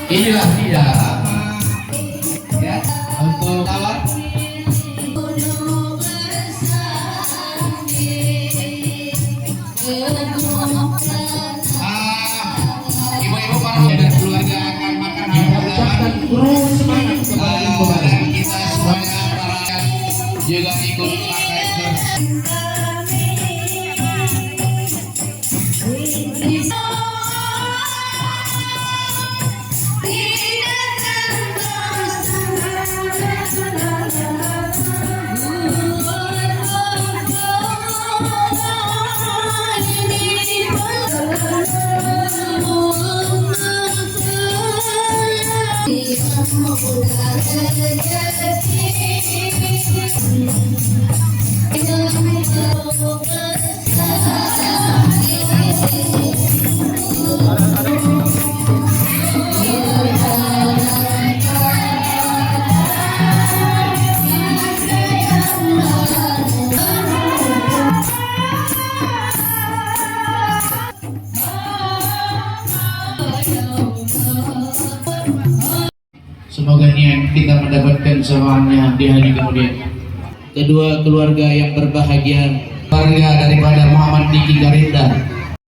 Inilah dia ya untuk tawar. Ibu-ibu para dan keluarga akan makan Ucapkan kurang semangat kepada ibu bapak. dan kita semuanya para juga ikut pakai semoga niat kita mendapatkan semuanya di hari kemudian. Kedua keluarga yang berbahagia, keluarga daripada Muhammad Diki Garinda.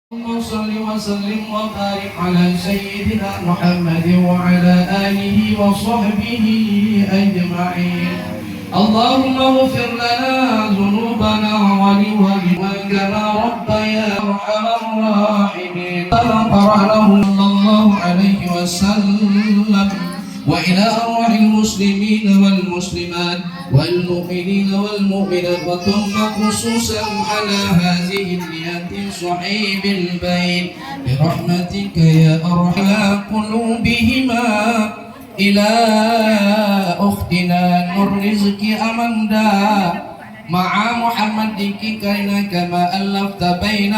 Allahumma shalli wa sallim wa barik ala sayyidina Muhammad wa ala alihi wa sahbihi ajma'in. Allahumma ighfir lana dhunubana wa liwalidayna rabbana arhamar rahimin. Sallallahu alaihi wasallam وإلى أرواح المسلمين والمسلمات والمؤمنين والمؤمنات وثم خصوصا على هذه النيات صحيب البين برحمتك يا أرحم قلوبهما إلى أختنا نور رزق أماندا مع محمد كينا كما ألفت بين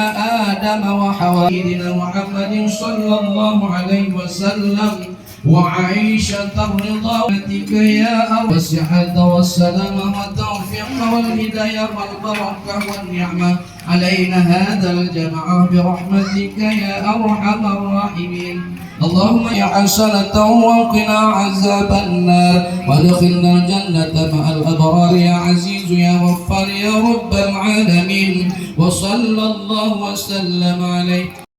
آدم وحواء سيدنا محمد صلى الله عليه وسلم وعيشة الرضا والتك يا والصحة والسلامة والتوفيق والهداية والبركة والنعمة علينا هذا الجمع برحمتك يا أرحم الراحمين. اللهم يا حسنة وقنا عذاب النار وادخلنا الجنة مع الأبرار يا عزيز يا غفار يا رب العالمين. وصلى الله وسلم عليك.